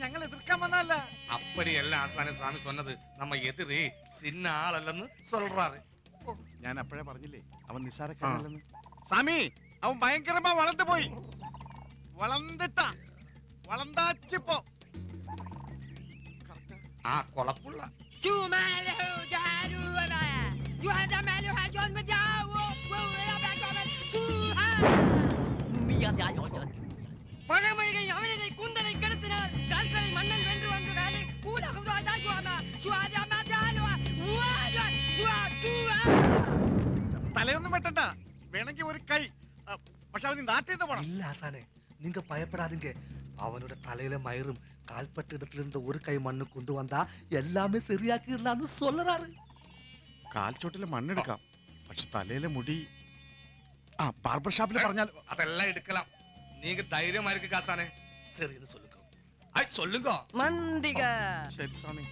ഞങ്ങൾ എതിർക്കാൻ വന്നല്ല. அப்படி எல்லாம் ஆசான சாமி சொன்னது நம்ம எதிரி சின்ன ஆள் அல்லன்னு சொல்றாரு. ഞാൻ അപ്പോഴേ പറഞ്ഞില്ലേ അവൻ നിസ്സാരക്കാരനല്ലെന്ന്. സ്വാമി അവൻ ഭയങ്കരമാ വളർന്നു പോയി. വളർന്നിട്ടാ വളർന്നാച്ചിപ്പോ ആ കൊളപ്പുള്ള பழமொழிகை அவனை கூந்தலை கெடுத்தினால் கால்களை மண்ணல் வென்று வந்து காலை തലയൊന്നും വെട്ടണ്ട, വേണമെങ്കിൽ ഒരു കൈ. പക്ഷെ അവന് നാട്ടിൽ പോണം. இல்ல ஆசானே, நீங்க பயப்படாதீங்க. அவனோட தலையில மயிரும் கால்பட்டு இடத்துல இருந்த ஒரு கை மண்ணு கொண்டு வந்தா எல்லாமே சரியாக்கிடலாம்னு சொல்றாரு. കാൽച്ചോട്ടിലെ മണ്ണെടുക്കാം, പക്ഷെ തലയിലെ മുടി ബാർബർ ഷാപ്പിൽ പറഞ്ഞാൽ அதெல்லாம் எடுக்கலாம். நீங்க தைரியமா இருக்கு காசானே. சரின்னு சொல்லுங்க. சொல்லுங்க மந்திக. ശരി സ്വാമി.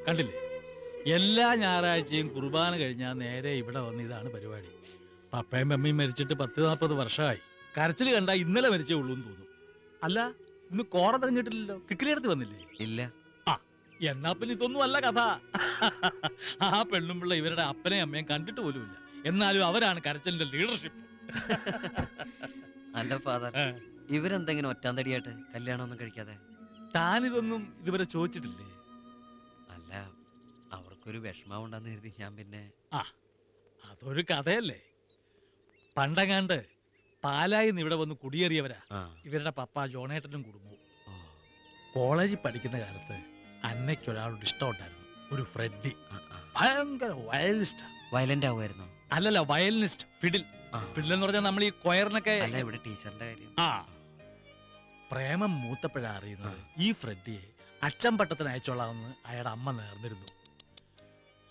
കണ്ടില്ലേ, എല്ലാ ഞായറാഴ്ചയും കുർബാന കഴിഞ്ഞാൽ നേരെ ഇവിടെ വന്ന് ഇതാണ് പരിപാടി. പപ്പയും മമ്മിയും മരിച്ചിട്ട് 10-40 വർഷമായി. കരച്ചിൽ കണ്ടാ ഇന്നലെ മരിച്ചേ ഉള്ളൂ എന്ന് തോന്നും. അല്ല, ഇന്ന് കോറ തെരഞ്ഞിട്ടില്ലല്ലോ, കിക്കിലെടുത്ത് വന്നില്ലേ? ഇല്ല. എന്നാ പിന്നെ ഇതൊന്നും അല്ല കഥ. ആ പെണ്ണും പിള്ള ഇവരുടെ അപ്പനെയും അമ്മയും കണ്ടിട്ട് പോലുമില്ല. എന്നാലും അവരാണ് കരച്ചിലിന്റെ ലീഡർഷിപ്പ്. അല്ല ഫാദർ, ഇവരെന്തെങ്കിലും ഒറ്റാന്തടിയായിട്ട് കല്യാണം ഒന്നും കഴിക്കാതെ? താനിതൊന്നും ഇതുവരെ ചോദിച്ചിട്ടില്ലേ? അല്ല, അവർക്കൊരു വിഷമാവുണ്ടെന്ന് കരുതി ഞാൻ പിന്നെ. അതൊരു കഥയല്ലേ. പണ്ടങ്ങാണ്ട് പാലായിന്ന് ഇവിടെ വന്ന് കുടിയേറിയവരാ ഇവരുടെ പപ്പ ജോണേട്ടനും കുടുംബവും. കോളേജിൽ പഠിക്കുന്ന കാലത്ത് അന്നയ്ക്കൊരാളോട് ഇഷ്ടമുണ്ടായിരുന്നു, ഒരു ഫ്രെഡി. ഭയങ്കര വയലിനിസ്റ്റാ. വയലന്റ് ആവുമായിരുന്നു? അല്ലല്ല, വയലിനിസ്റ്റ്. ഫിഡിൽ. ഫിഡിൽ എന്ന് പറഞ്ഞാൽ നമ്മൾ ഈ കൊയറിനൊക്കെ. ഇവിടെ ടീച്ചറിന്റെ കാര്യം. പ്രേമം മൂത്തപ്പോഴാ അറിയുന്നത് ഈ ഫ്രെഡിയെ അച്ഛൻ പട്ടത്തിന് അയച്ചോളാമെന്ന് അയാളുടെ അമ്മ നേർന്നിരുന്നു.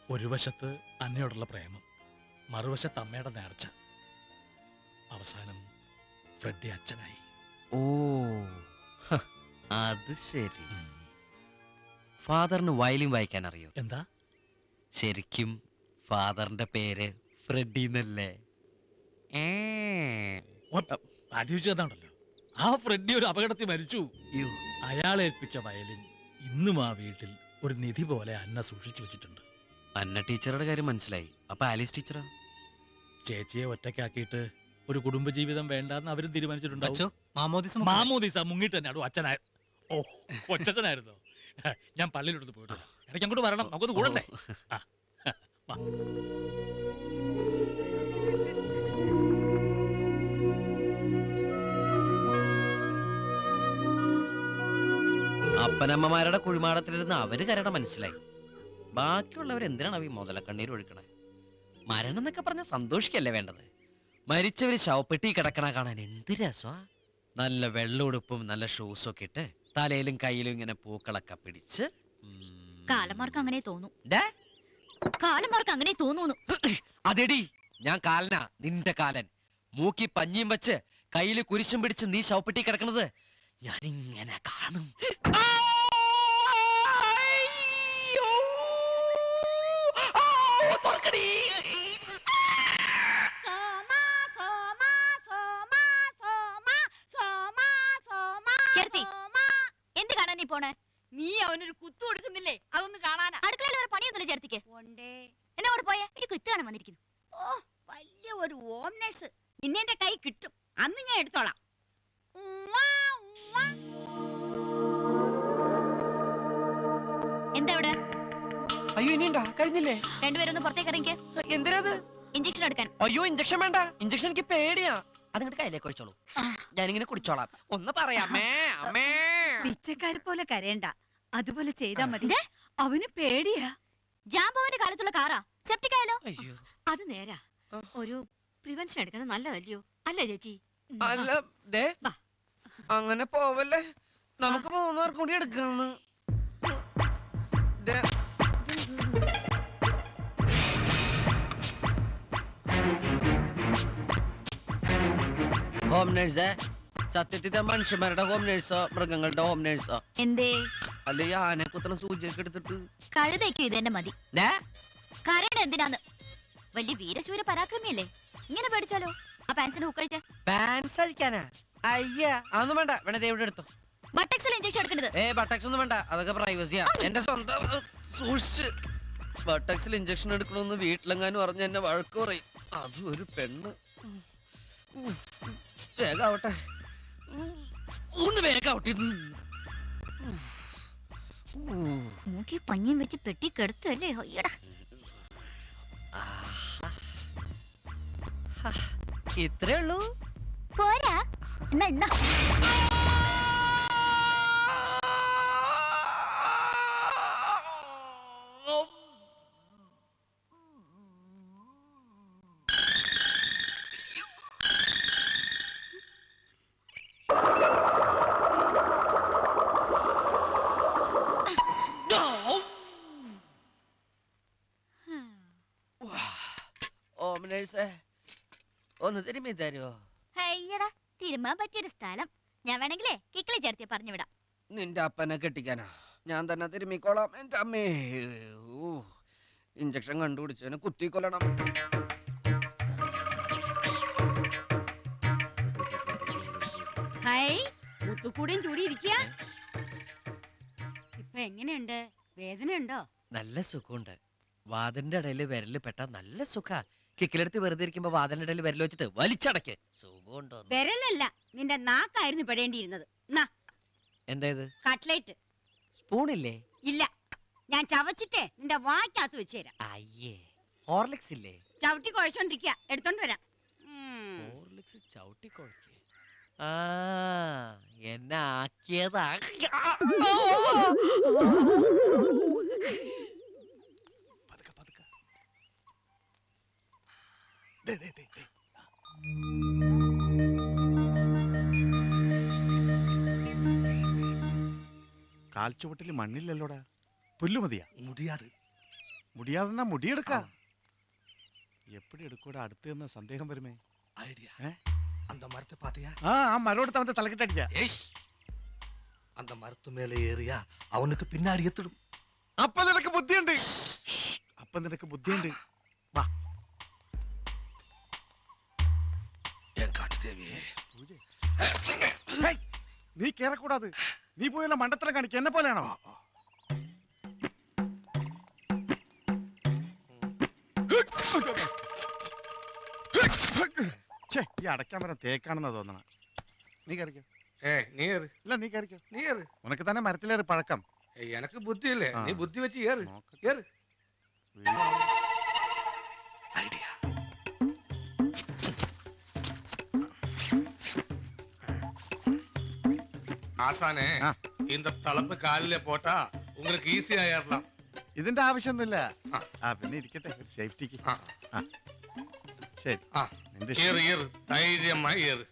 ഒരു വശത്ത് അന്നയോടുള്ള പ്രേമം, മറുവശത്ത് അമ്മയുടെ നേർച്ച. അവസാനം ഫ്രെഡി അച്ഛനായി. ഓ, അത് ശരി. ഫാദറിന് വയലിൻ വായിക്കാൻ അറിയോ? എന്താ? ശരിക്കും ഫാദറിന്റെ പേര് ഫ്രെഡി എന്നല്ലേ? അടിച്ചതാണല്ലോ. ആ ഫ്രെഡി ഒരു അപകടത്തിൽ മരിച്ചു. അയാളെ ഏൽപ്പിച്ച വയലിൻ ഇന്നും ആ വീട്ടിൽ ഒരു നിധി പോലെ അന്ന സൂക്ഷിച്ചു വെച്ചിട്ടുണ്ട്. അന്ന ടീച്ചറുടെ കാര്യം മനസ്സിലായി. അപ്പൊ ആലീസ് ടീച്ചറോ? ചേച്ചിയെ ഒറ്റയ്ക്കാക്കിയിട്ട് ഒരു കുടുംബജീവിതം വേണ്ടെന്ന് അവരും തീരുമാനിച്ചിട്ടുണ്ടാവും. മാമോദിസ മുങ്ങിട്ട് തന്നെ അടു അച്ഛനായ. ഓ, കൊച്ചച്ഛനായിരുന്നോ? ഞാൻ പള്ളിയിലോട്ട് പോയിട്ട് ഇടയ്ക്ക് അങ്ങോട്ട് വരണം, നമുക്കൊന്ന് കൂടണ്ടേ? അപ്പനമ്മമാരുടെ കുഴിമാടത്തിലിരുന്ന് അവര് കരട മനസ്സിലായി. ബാക്കിയുള്ളവർ എന്തിനാണ് ഈ മുതലക്കണ്ണീർ ഒഴുക്കണേ? മരണം എന്നൊക്കെ പറഞ്ഞ സന്തോഷിക്കല്ലേ വേണ്ടത്? മരിച്ചവര് ശവപ്പെട്ടി കിടക്കണ കാണാൻ എന്ത് രസമാ. നല്ല വെള്ളമുടുപ്പും നല്ല ഷൂസും ഒക്കെ ഇട്ട് തലയിലും കയ്യിലും ഇങ്ങനെ പൂക്കളൊക്കെ പിടിച്ച്. കാലന്മാർക്ക് അങ്ങനെ തോന്നുന്നു. അതെടി, ഞാൻ കാലനാ, നിന്റെ കാലൻ. മൂക്കി പഞ്ഞിയും വെച്ച് കയ്യില് കുരിശും പിടിച്ച് നീ ശവപ്പെട്ടി കിടക്കണത് ഞാനിങ്ങനെ കാണും. എന്ത് കാണാൻ നീ പോണേ? നീ അവനൊരു കുത്തു കൊടുക്കുന്നില്ലേ? അതൊന്ന് കാണാനാ. അടുക്കളയിൽ വേറെ പണിയൊന്നുമില്ല ചേർത്തിക്ക്. എന്നാ അവിടെ പോയേ? ഒരു കുത്ത് കാണാൻ വന്നിരിക്കുന്നു. ഓ, വലിയ ഒരു ഹോം നഴ്സ്. നിന്നെ കൈ കിട്ടും, അന്ന് ഞാൻ എടുത്തോളാം. എന്താ ഇവിടെ? അയ്യോ, ഇനിയുണ്ടാ? കഴിഞ്ഞില്ലേ? രണ്ടുപേരൊന്ന് പുറത്തേക്ക് ഇറങ്ങിക്ക്. എന്തിനാത്? ഇഞ്ചക്ഷൻ എടുക്കാൻ. അയ്യോ, ഇഞ്ചക്ഷൻ വേണ്ട. ഇഞ്ചക്ഷൻ എനിക്ക് പേടിയാ. അതിങ്ങോട്ട് കയ്യിലേക്ക് ഒഴിച്ചോളൂ, ഞാനിങ്ങനെ കുടിച്ചോളാം. ഒന്ന് പറയാമേ അമ്മേ. പിച്ചക്കാരെ പോലെ കരയണ്ട, അതുപോലെ ചെയ്താ മതി. അവന് പേടിയാ. ജാമ്പവന്റെ കാലത്തുള്ള കാറാ, സെപ്റ്റിക് ആയാലോ? അത് നേരാ. ഒരു പ്രിവെൻഷൻ എടുക്കുന്നത് നല്ലതല്ലയോ? അല്ലേ ചേച്ചി? അല്ല, അങ്ങനെ പോവല്ലേ, നമുക്ക് 3 പേർക്ക് കൂടി എടുക്കാന്ന്. ഹോം നേഴ്സേ സത്യത്തിൽ മനുഷ്യന്മാരുടെ ഹോം നേഴ്സോ മൃഗങ്ങളുടെ ഹോം നേഴ്സോ? എന്തേ അല്ല ഈ ആനെ കുത്തണ സൂചിയൊക്കെ എടുത്തിട്ട് കഴുതയ്ക്കും ഇതെന്നെ മതി. ദേ, കരയണ എന്തിനാന്ന്? വലിയ വീരശൂര പരാക്രമിയല്ലേ? ഇങ്ങനെ പേടിച്ചാലോ? ആ പാൻസിന് ഹുക്കഴിച്ച് പാൻസ് അഴിക്കാനാ? അയ്യ അതൊന്നും വേണ്ട, വേണേ ദൈവം എടുത്തോ. ബട്ടക്സിൽ ഇഞ്ചക്ഷൻ എടുക്കണത്. ബട്ടക്സ് ഒന്നും വേണ്ട, അതൊക്കെ പ്രൈവസിയാ. എന്റെ സ്വന്തം സൂക്ഷിച്ച്. ബട്ടക്സിൽ ഇഞ്ചക്ഷൻ എടുക്കണമെന്ന് വീട്ടിലെങ്ങാനും പറഞ്ഞ എന്നെ വഴക്ക് പറയും. അതും ഒരു പെണ്ണ്. വേഗാവട്ടെ, ഒന്ന് വേഗാവട്ടെ. മൂക്കി പഞ്ഞിയും വെച്ച് പെട്ടി കെടുത്തല്ലേ? അയ്യടാ, ഇത്രേ ഉള്ളൂ. പോരാ എന്നാ എന്നാ. ഹോം നേഴ്സേ ഒന്ന് തിരുമ്മി തരുമോ? അയ്യടാ, തിരുമാൻ പറ്റിയൊരു സ്ഥലം. ഞാൻ വേണമെങ്കിലേ കിക്കിളി ചേർത്തി പറഞ്ഞു വിടാം. നിന്റെ അപ്പനെ കെട്ടിക്കാനാ? ഞാൻ തന്നെ തിരുമ്മിക്കോളാം. എന്റെ അമ്മേ, ഇഞ്ചക്ഷൻ കണ്ടുപിടിച്ചതിനെ കുത്തിക്കൊല്ലണം. ഹായ്, മുത്തുക്കൂടെയും ചൂടി ഇരിക്കുക. ഇപ്പൊ എങ്ങനെയുണ്ട്? വേദനയുണ്ടോ? നല്ല സുഖമുണ്ട്. വാതിലിന്റെ ഇടയിൽ വിരല് പെട്ട നല്ല സുഖ. കിക്കിലെടുത്ത് വെറുതെ ഇരിക്കുമ്പോ വാതിലിന്റെ ഇടയിൽ വിരൽ വെച്ചിട്ട് വലിച്ചടക്ക്. സുഖമുണ്ടോ? വിരലല്ല, നിന്റെ നാക്കായിരുന്നു പെടേണ്ടിയിരുന്നത്. എന്തായത്? കട്ട്ലേറ്റ് സ്പൂണില്ലേ? ഇല്ല, ഞാൻ ചവച്ചിട്ടേ നിന്റെ വായ്ക്കകത്ത് വെച്ച് തരാം. അയ്യേ, ഹോർലിക്സ് ഇല്ലേ? ചവിട്ടി കുഴച്ചോണ്ടിരിക്കുക, എടുത്തോണ്ട് വരാം. ഹോർലിക്സ് ചവിട്ടി കുഴക്കേ? ആ, എന്നെ ആക്കിയതാ. പതുക്കെ പതുക്കെ. ദേ, ദേ, ദേ, ദേ. കാൽച്ചുവട്ടിൽ മണ്ണില്ലല്ലോടാ. പുല്ലു മതിയാ? മുടിയാത്. മുടിയാതെന്നാ മുടിയെടുക്ക. എപ്പടി എടുക്കൂടാ? അടുത്ത് നിന്ന് സന്ദേഹം വരുമേ. ஐடியா. அந்த மரத்தை பாத்தியா? ആ മരോടുത്ത് അവന്റെ തലക്കിട്ടടിക്ക. அந்த மரத்து மேல ஏறியா அவனுக்கு பின்னாடி எத்திடும். അപ്പൊ നിനക്ക് ബുദ്ധിയുണ്ട്. അപ്പൊ നിനക്ക് ബുദ്ധിയുണ്ട്. വാ. ஏன் காட்டு தேவியே? നീ കേറക്കൂടാത്. നീ പോയല്ല മണ്ടത്തരം കാണിക്ക. എന്നെ പോലെയാണോ? ഈ അടയ്ക്കാൻ വരാൻ തേക്കാണെന്നാ തോന്നണ. നീ കയറിക്കോ. നീ ഏറ്, ഇല്ല നീ കയറിക്കോ. നീ ഏറ്. ഉനക്ക് തന്നെ മരത്തിലേറി പഴക്കം. എനക്ക് ബുദ്ധിയില്ലേ? ആ. നീ ബുദ്ധി വെച്ച് ഏറ്, നോക്കട്ടെ. ഏറ്. ஐடியா. ஆசானே, ஆ. இந்த தளப்பு காலில போட்டா உங்களுக்கு ஈஸியா ஏறலாம். ഇതിന്റെ ആവശ്യമൊന്നുമില്ല. ആ. പിന്നെ ഇരിക്കട്ടെ, ഒരു സേഫ്റ്റിക്ക്. ആ. ശരി. ആ. നിന്റെ ஏறு ஏறு, தைரியமா ஏறு.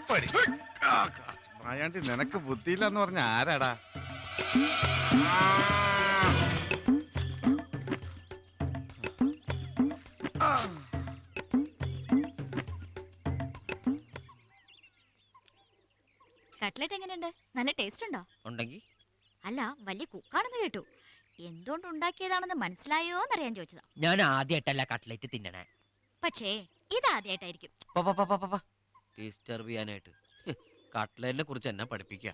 പടി. മായാണ്ടി നിനക്ക് ബുദ്ധിയില്ലെന്ന് പറഞ്ഞ ആരാടാ? കട്ട്ലറ്റ് എങ്ങനെയുണ്ട്? നല്ല ടേസ്റ്റ് ഉണ്ടോ? ഉണ്ടെങ്കി അല്ല, വലിയ കുക്കാണെന്ന് കേട്ടു. എന്തുകൊണ്ട് ഉണ്ടാക്കിയതാണെന്ന് മനസ്സിലായോ എന്നറിയാൻ ചോദിച്ചതാ. ഞാൻ ആദ്യമായിട്ടല്ല കട്ട്ലേറ്റ് തിന്നണേ. പക്ഷേ ഇതാദ്യമായിട്ടായിരിക്കും. ഡിസ്റ്റർബ് ചെയ്യാനായിട്ട് കട്ട്ലേറ്റിനെ കുറിച്ച് എന്നെ പഠിപ്പിക്കുക.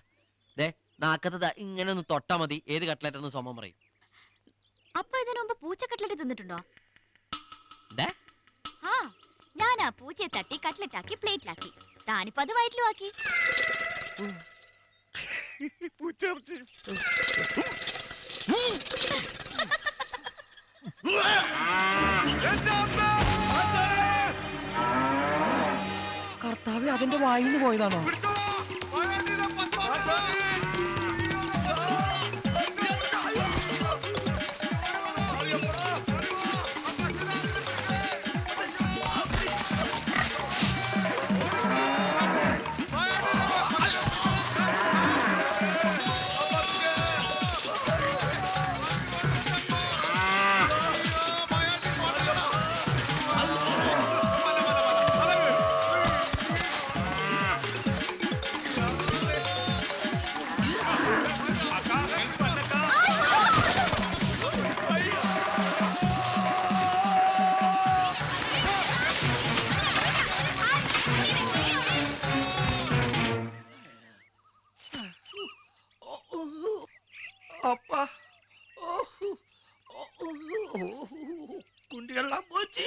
ദേ, നാക്കത്ത് ഇങ്ങനെ ഒന്ന് തൊട്ടാ മതി, ഏത് കട്ട്ലേറ്റ് എന്ന് സോമം പറയും. അപ്പൊ ഇതിനു മുമ്പ് പൂച്ച കട്ട്ലറ്റ് തിന്നിട്ടുണ്ടോ? ദേ, ആ, ഞാൻ ആ പൂച്ചയെ തട്ടി കട്ട്ലറ്റ് ആക്കി പ്ലേറ്റിലാക്കി. താനിപ്പോ അത് വയറ്റിലും ആക്കി. പൂച്ചേർച്ചി. കർത്താവ് അതിന്റെ വായിന്ന് പോയതാണോ? அப்பா குண்டியெல்லாம் போச்சு